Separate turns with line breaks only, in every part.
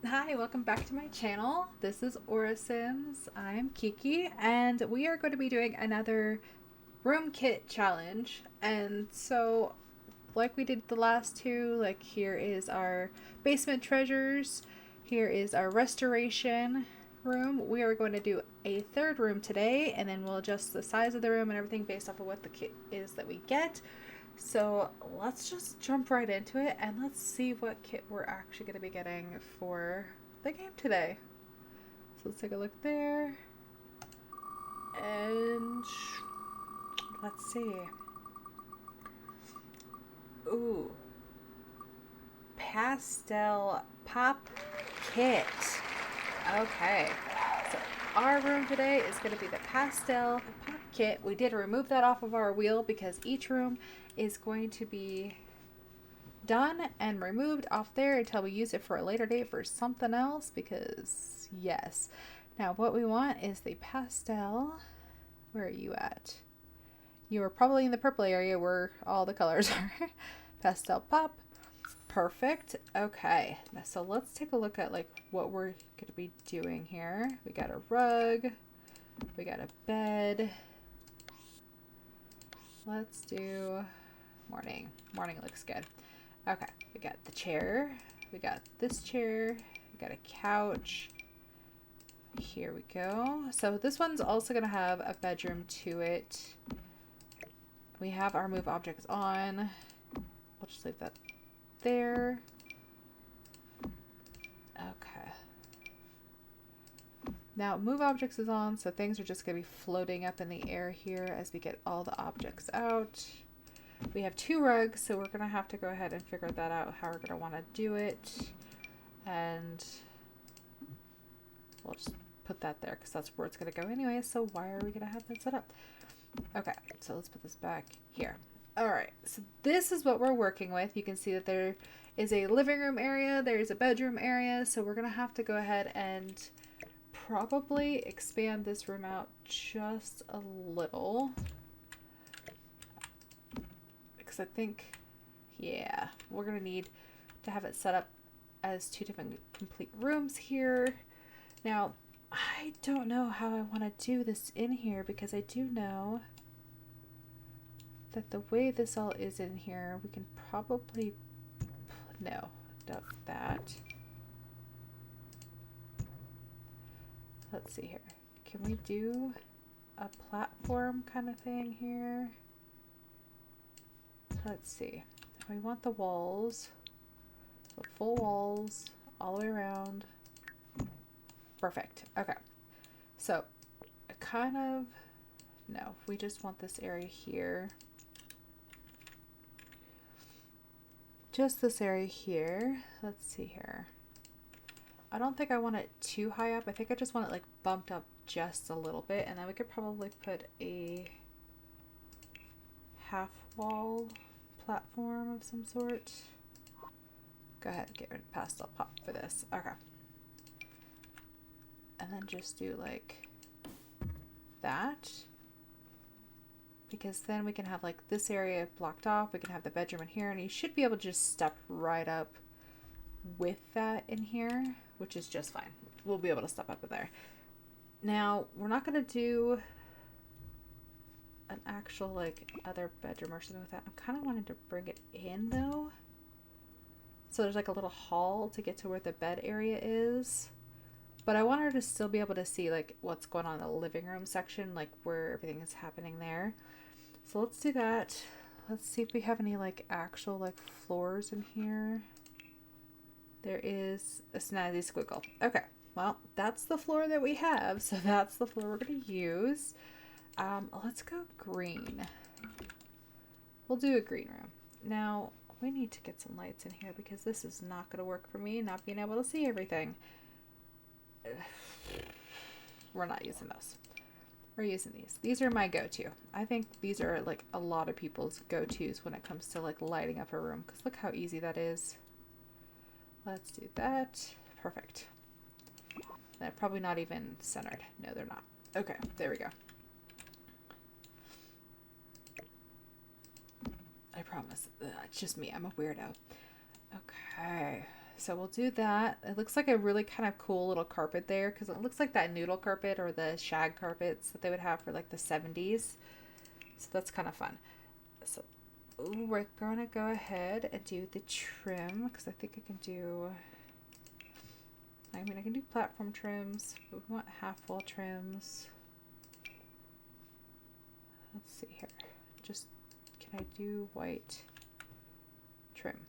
Hi, welcome back to my channel. This is Aura Sims. I'm Kiki, and we are going to be doing another room kit challenge. And so, like we did the last two, like here is our basement treasures, here is our restoration room. We are going to do a third room today, and then we'll adjust the size of the room and everything based off of what the kit is that we get. So let's just jump right into it and let's see what kit we're actually going to be getting for the game today. So let's take a look there. And let's see. Ooh. Pastel Pop kit. Okay. So our room today is going to be the Pastel Pop kit. We did remove that off of our wheel because each room is going to be done and removed off there until we use it for a later date for something else because yes. Now what we want is the pastel. Where are you at? You are probably in the purple area where all the colors are. Pastel Pop. Perfect. Okay, so let's take a look at like what we're going to be doing here. We got a rug. We got a bed. Let's do morning. Morning looks good. Okay, we got the chair. We got this chair. We got a couch. Here we go. So this one's also going to have a bedroom to it. We have our move objects on. We'll just leave that there. Okay. Now move objects is on, so things are just going to be floating up in the air here as we get all the objects out. We have two rugs, so we're going to have to go ahead and figure that out, how we're going to want to do it. And we'll just put that there because that's where it's going to go anyway, so why are we going to have that set up? Okay, so let's put this back here. Alright, so this is what we're working with. You can see that there is a living room area, there's a bedroom area, so we're going to have to go ahead and probably expand this room out just a little. Because I think, yeah, we're going to need to have it set up as two different complete rooms here. Now, I don't know how I want to do this in here because I do know that the way this all is in here, we can probably, no, doubt that. Let's see here. Can we do a platform kind of thing here? Let's see. We want the walls, so full walls all the way around. Perfect. Okay. So, kind of, no, we just want this area here. Just this area here. Let's see here. I don't think I want it too high up. I think I just want it like bumped up just a little bit, and then we could probably put a half wall platform of some sort. Go ahead and get rid of Pastel Pop for this. Okay. And then just do like that. Because then we can have like this area blocked off. We can have the bedroom in here, and you should be able to just step right up with that in here, which is just fine. We'll be able to step up in there. Now, we're not going to do an actual like other bedroom or something with that. I'm kind of wanting to bring it in though. So there's like a little hall to get to where the bed area is. But I want her to still be able to see like what's going on in the living room section, like where everything is happening there. So let's do that. Let's see if we have any like actual like floors in here. There is a snazzy squiggle. Okay, well, that's the floor that we have. So that's the floor we're going to use. Let's go green. We'll do a green room. Now, we need to get some lights in here because this is not going to work for me not being able to see everything. We're not using those. We're using these. These are my go-to. I think these are like a lot of people's go-tos when it comes to like lighting up a room because look how easy that is. Let's do that. Perfect. They're probably not even centered. No, they're not. Okay, there we go. I promise. It's just me. I'm a weirdo. Okay. so we'll do that. It looks like a really kind of cool little carpet there because it looks like that noodle carpet or the shag carpets that they would have for like the 70s. So that's kind of fun. So we're going to go ahead and do the trim because I think I can do, I can do platform trims, but we want half wall trims. Let's see here. Just, can I do white trim?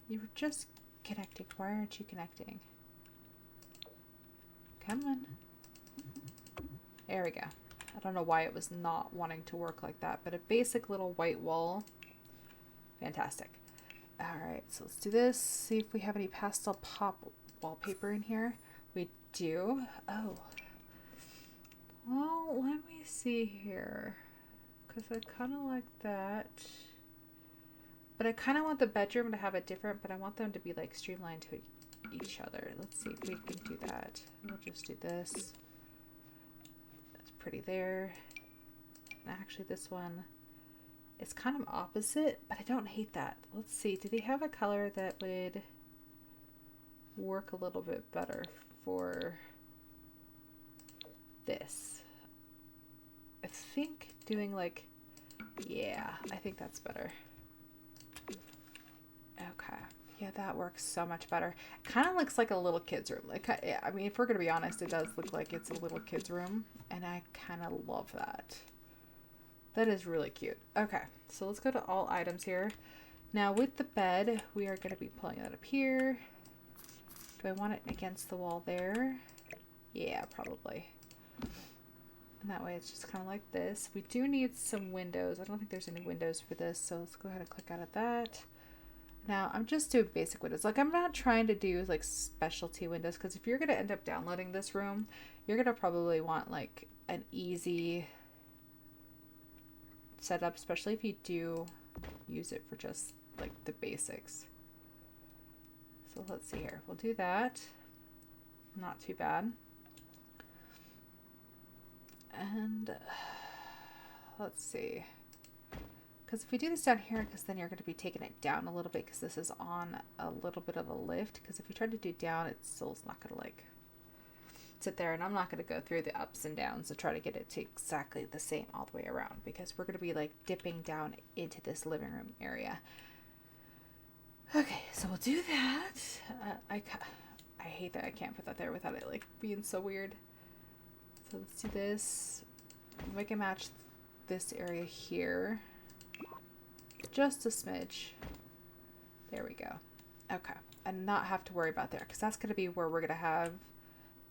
You were just connecting. Why aren't you connecting? Come on. There we go. I don't know why it was not wanting to work like that, but a basic little white wall. Fantastic. All right, so let's do this. See if we have any Pastel Pop wallpaper in here. We do. Oh. Well, let me see here. Because I kind of like that. But I kind of want the bedroom to have it different, but I want them to be like streamlined to each other. Let's see if we can do that. We'll just do this. That's pretty there. And actually this one is kind of opposite, but I don't hate that. Let's see. Do they have a color that would work a little bit better for this? I think doing like, yeah, I think that's better. Okay. Yeah, that works so much better. Kind of looks like a little kid's room. Like, I mean, if we're going to be honest, it does look like it's a little kid's room. And I kind of love that. That is really cute. Okay, so let's go to all items here. Now with the bed, we are going to be pulling that up here. Do I want it against the wall there? Yeah, probably. And that way it's just kind of like this. We do need some windows. I don't think there's any windows for this, so let's go ahead and click out of that. Now I'm just doing basic windows. Like, I'm not trying to do like specialty windows, because if you're going to end up downloading this room, you're going to probably want like an easy setup, especially if you do use it for just like the basics. So let's see here. We'll do that. Not too bad. And let's see. Because if we do this down here, because then you're going to be taking it down a little bit, because this is on a little bit of a lift. Because if you try to do down, it still is not going to like sit there. And I'm not going to go through the ups and downs to try to get it to exactly the same all the way around, because we're going to be like dipping down into this living room area. Okay, so we'll do that. I hate that I can't put that there without it like being so weird. So let's do this. We can match this area here. Just a smidge. There we go. Okay. And not have to worry about there, because that's going to be where we're going to have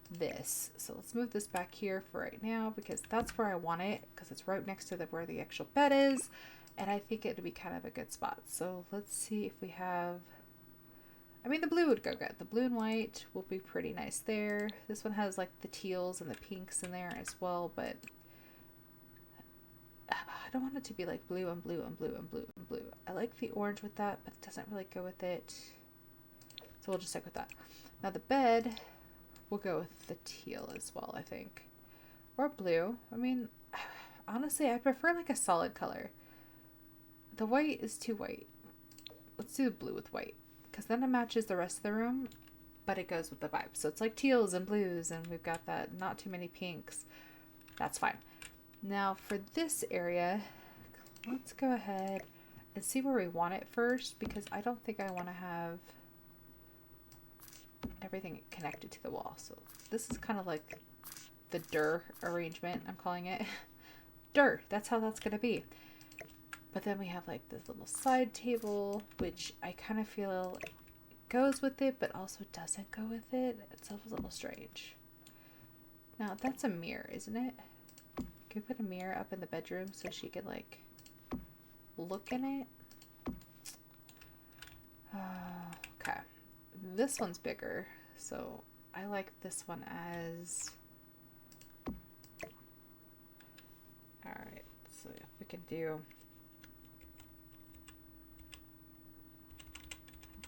this. So let's move this back here for right now, because that's where I want it, because it's right next to where the actual bed is. And I think it'd be kind of a good spot. So let's see if we have, I mean, the blue would go good. The blue and white will be pretty nice there. This one has like the teals and the pinks in there as well, but I don't want it to be like blue and blue and blue and blue and blue. I like the orange with that, but it doesn't really go with it. So we'll just stick with that. Now the bed, we'll go with the teal as well, I think. Or blue. I mean, honestly, I prefer like a solid color. The white is too white. Let's do the blue with white, because then it matches the rest of the room, but it goes with the vibe. So it's like teals and blues, and we've got that, not too many pinks. That's fine. Now for this area, let's go ahead and see where we want it first, because I don't think I want to have everything connected to the wall. So this is kind of like the dir arrangement, I'm calling it. Dir, that's how that's going to be. But then we have like this little side table, which I kind of feel goes with it, but also doesn't go with it. It's a little strange. Now that's a mirror, isn't it? Can we put a mirror up in the bedroom so she could like look in it? Okay. This one's bigger, so I like this one as... Alright, so if we can do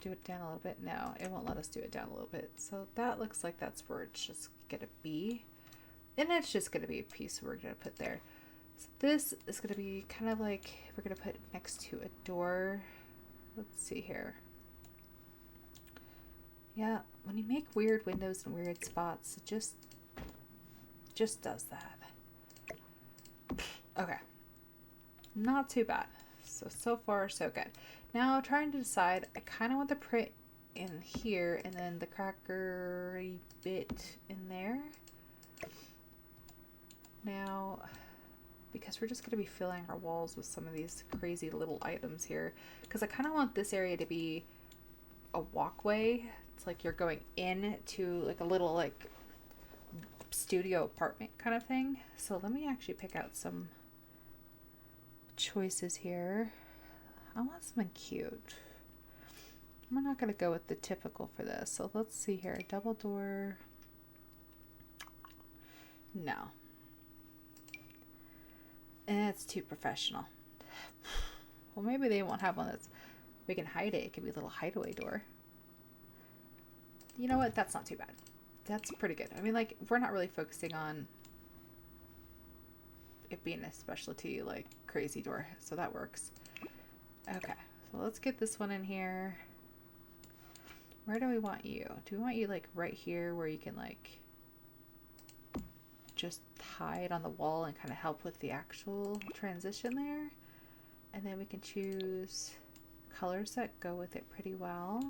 it down a little bit. No, it won't let us do it down a little bit. So that looks like that's where it's just gonna be. And it's just gonna be a piece we're gonna put there. So this is gonna be kind of like, we're gonna put it next to a door. Let's see here. Yeah, when you make weird windows in weird spots, it just does that. Okay. Not too bad. So far, so good. Now, trying to decide, I kind of want the print in here and then the crackery bit in there. Now, because we're just going to be filling our walls with some of these crazy little items here, because I kind of want this area to be a walkway. It's like you're going in to like a little like studio apartment kind of thing. So let me actually pick out some choices here. I want something cute. We're not going to go with the typical for this. So let's see here. Double door. No. It's too professional. Well, maybe they won't have one that's, we can hide it. It could be a little hideaway door. You know what? That's not too bad. That's pretty good. I mean, like, we're not really focusing on it being a specialty, like, crazy door. So that works. Okay. So let's get this one in here. Where do we want you? Do we want you, like, right here where you can, like, just hide on the wall and kind of help with the actual transition there? And then we can choose colors that go with it pretty well.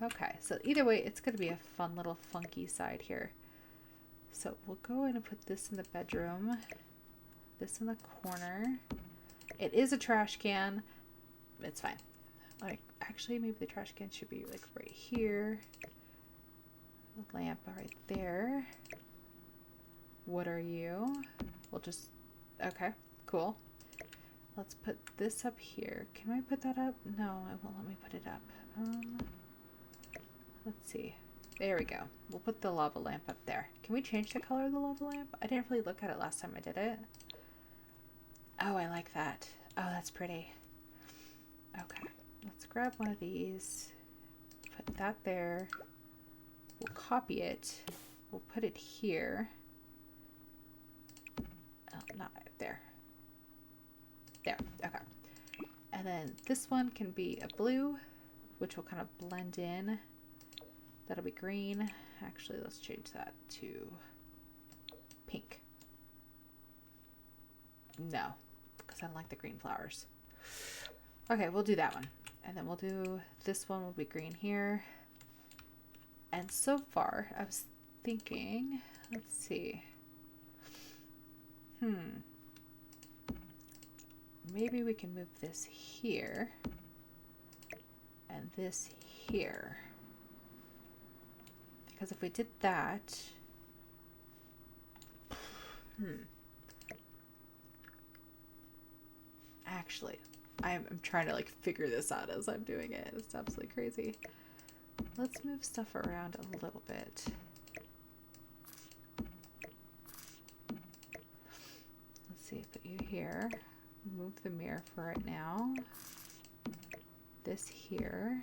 Okay, so either way, it's going to be a fun little funky side here. So we'll go in and put this in the bedroom, this in the corner. It is a trash can. It's fine. Like, actually, maybe the trash can should be like right here. The lamp right there. What are you? We'll just, okay, cool. Let's put this up here. Can I put that up? No, it won't let me put it up. Let's see. There we go. We'll put the lava lamp up there. Can we change the color of the lava lamp? I didn't really look at it last time I did it. Oh, I like that. Oh, that's pretty. Okay. Let's grab one of these. Put that there. We'll copy it. We'll put it here. Oh, not there. There. Okay. And then this one can be a blue, which will kind of blend in. That'll be green. Actually, let's change that to pink. No, because I don't like the green flowers. Okay, we'll do that one. And then we'll do this one will be green here. And so far, I was thinking, let's see. Maybe we can move this here and this here. Because if we did that, actually, I'm trying to like figure this out as I'm doing it. It's absolutely crazy. Let's move stuff around a little bit. Let's see, put you here. Move the mirror for right now. This here.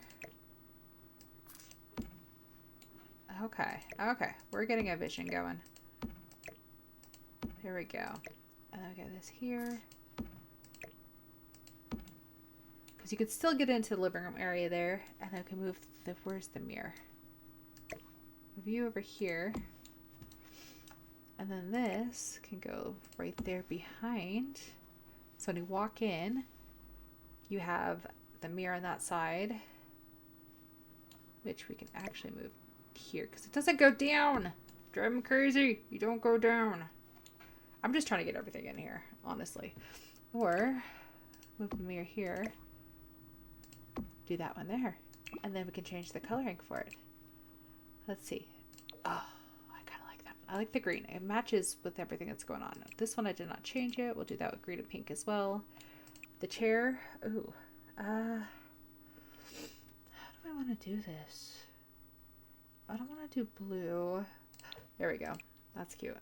Okay, okay, we're getting a vision going. There we go. And then we got this here. Because you could still get into the living room area there, and then we can move the, where's the mirror? Move you over here. And then this can go right there behind. So when you walk in, you have the mirror on that side, which we can actually move here because it doesn't go down. Drive me crazy. You don't go down. I'm just trying to get everything in here, honestly. Or move the mirror here. Do that one there. And then we can change the coloring for it. Let's see. Oh, I kind of like that. I like the green. It matches with everything that's going on. This one I did not change it. We'll do that with green and pink as well. The chair. Ooh. How do I want to do this? I don't want to do blue. There we go. That's cute.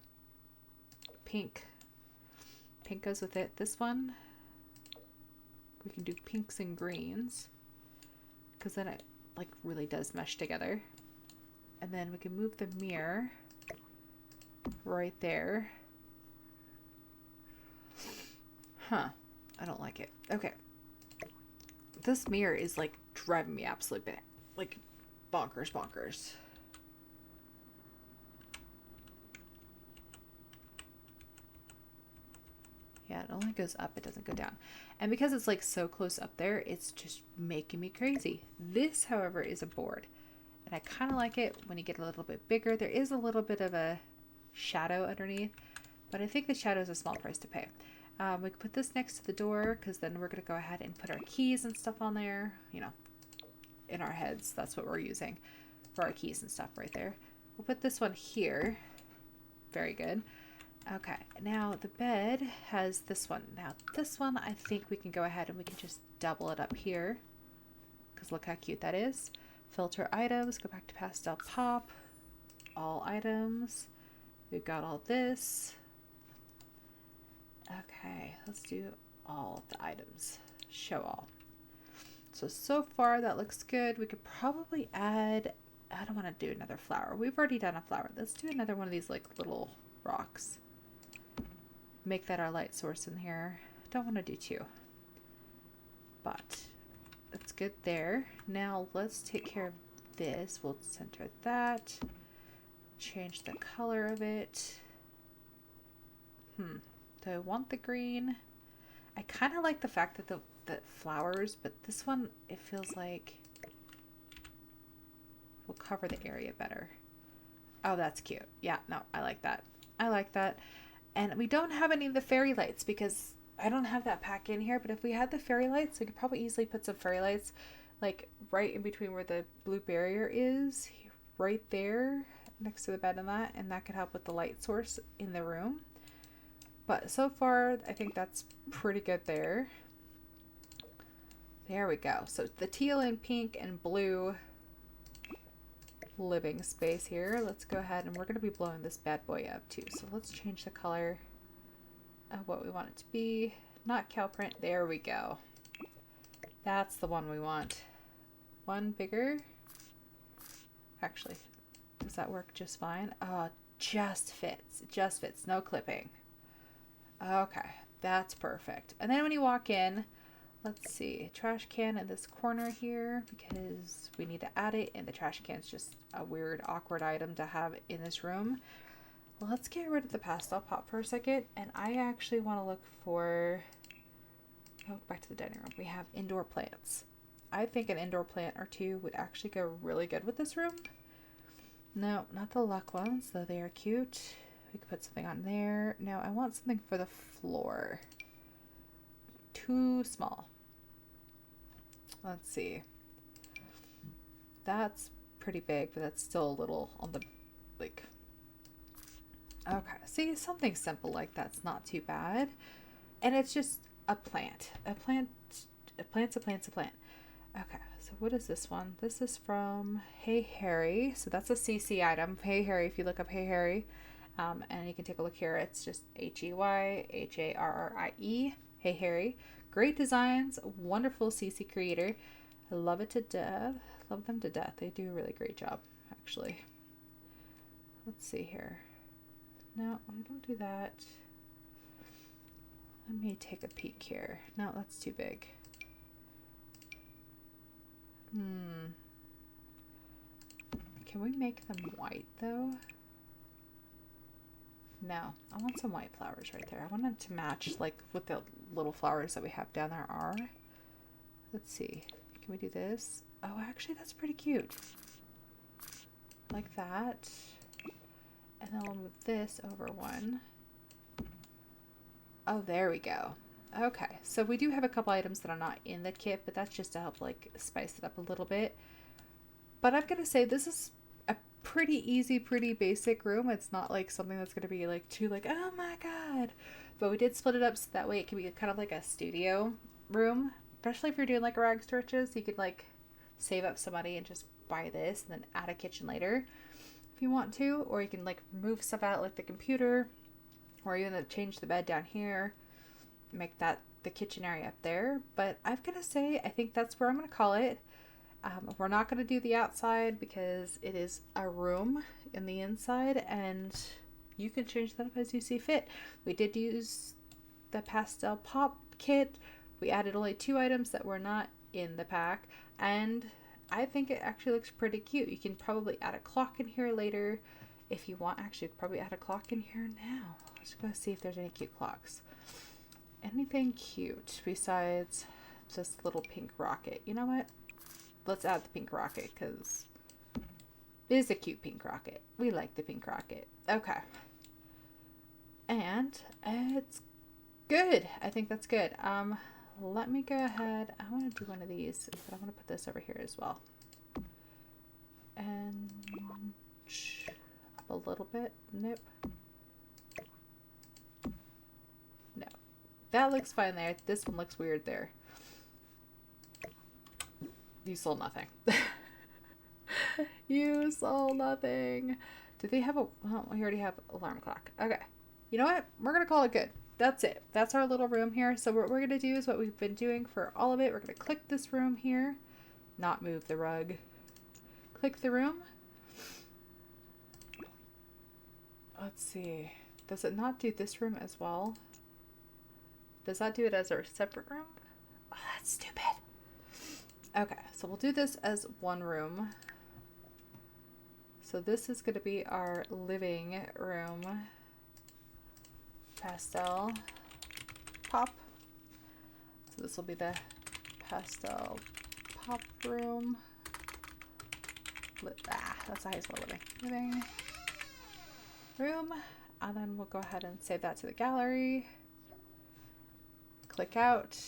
Pink. Pink goes with it. This one, we can do pinks and greens because then it like really does mesh together. And then we can move the mirror right there. Huh. I don't like it. Okay. This mirror is like driving me absolutely bonkers, bonkers. Yeah, it only goes up, it doesn't go down. And because it's like so close up there, it's just making me crazy. This, however, is a board. And I kind of like it when you get a little bit bigger. There is a little bit of a shadow underneath, but I think the shadow is a small price to pay. We can put this next to the door because then we're going to go ahead and put our keys and stuff on there, you know, in our heads. That's what we're using for our keys and stuff right there. We'll put this one here. Very good. Okay, now the bed has this one. Now this one, I think we can go ahead and we can just double it up here because look how cute that is. Filter items, go back to Pastel Pop, all items. We've got all this. Okay, let's do all of the items. Show all. So far that looks good. We could probably add, I don't want to do another flower. We've already done a flower. Let's do another one of these like little rocks. Make that our light source in here. Don't want to do two, but that's good there. Now let's take care of this. We'll center that. Change the color of it. Do I want the green? I kind of like the fact that the flowers, but this one, it feels like will cover the area better. Oh, that's cute. Yeah, no, I like that. I like that. And we don't have any of the fairy lights because I don't have that pack in here, but if we had the fairy lights, we could probably easily put some fairy lights like right in between where the blue barrier is, right there next to the bed and that could help with the light source in the room. But so far, I think that's pretty good there. There we go. So the teal and pink and blue living space here. Let's go ahead and we're going to be blowing this bad boy up too. So let's change the color of what we want it to be. Not cow print. There we go. That's the one we want. One bigger. Actually, does that work just fine? Oh, just fits. It just fits. No clipping. Okay, that's perfect. And then when you walk in, let's see, trash can in this corner here because we need to add it, and the trash can is just a weird, awkward item to have in this room. Let's get rid of the Pastel Pop for a second, and I actually want to look for, oh, back to the dining room. We have indoor plants. I think an indoor plant or two would actually go really good with this room. No, not the luck ones, though they are cute. We could put something on there. No, I want something for the floor. Too small. Let's see. That's pretty big, but that's still a little on the, like, okay. See, something simple like that's not too bad. And it's just a plant. A plant's a plant. Okay, so what is this one? This is from Hey Harry. So that's a CC item. Hey Harry, if you look up Hey Harry, and you can take a look here. It's just HeyHarrie. Hey Harry. Great designs, wonderful CC creator. I love it to death. Love them to death. They do a really great job, actually. Let's see here. No, don't do that. Let me take a peek here. No, that's too big. Can we make them white though? No, I want some white flowers right there. I want them to match like what the little flowers that we have down there are. Let's see. Can we do this? Oh, actually that's pretty cute. Like that. And then I'll move this over one. Oh, there we go. Okay, so we do have a couple items that are not in the kit, but that's just to help like spice it up a little bit. But I'm gonna say this is a pretty easy, pretty basic room. It's not like something that's gonna be like too like, oh my god. But we did split it up so that way it can be kind of like a studio room. Especially if you're doing like rags to riches, you could like save up some money and just buy this and then add a kitchen later if you want to. Or you can like move stuff out like the computer, or even change the bed down here, make that the kitchen area up there. But I'm gonna say I think that's where I'm gonna call it. We're not gonna do the outside because it is a room in the inside, and you can change that up as you see fit. We did use the Pastel Pop kit. We added only 2 items that were not in the pack, and I think it actually looks pretty cute. You can probably add a clock in here later if you want. Actually, probably add a clock in here now. Let's go see if there's any cute clocks. Anything cute besides this little pink rocket? You know what? Let's add the pink rocket because it is a cute pink rocket. We like the pink rocket. Okay. And it's good. I think that's good. Let me go ahead. I want to do one of these, but I want to put this over here as well. And up a little bit. Nope. No. That looks fine there. This one looks weird there. You sold nothing. You sold nothing. Do they have a... Well, we already have alarm clock. Okay. You know what? We're going to call it good. That's it. That's our little room here. So what we're going to do is what we've been doing for all of it. We're going to click this room here. Not move the rug. Click the room. Let's see. Does it not do this room as well? Does that do it as our separate room? Oh, that's stupid. Okay, so we'll do this as one room. So this is going to be our living room. Pastel Pop. So this will be the Pastel Pop room. That's how you spell living. Living room. And then we'll go ahead and save that to the gallery. Click out.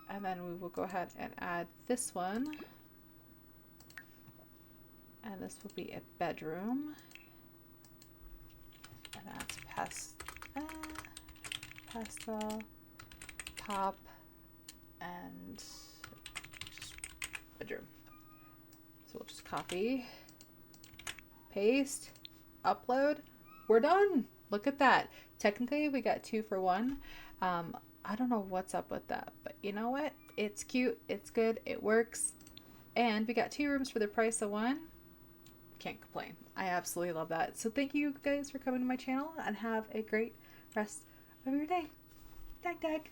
And then we will go ahead and add this one. And this will be a bedroom. And that's Pastel Pop and just bedroom. So we'll just copy, paste, upload. We're done. Look at that. Technically, we got 2 for 1. I don't know what's up with that, but you know what? It's cute. It's good. It works. And we got 2 rooms for the price of 1. Can't complain. I absolutely love that. So thank you guys for coming to my channel and have a great rest of your day. Dag dag.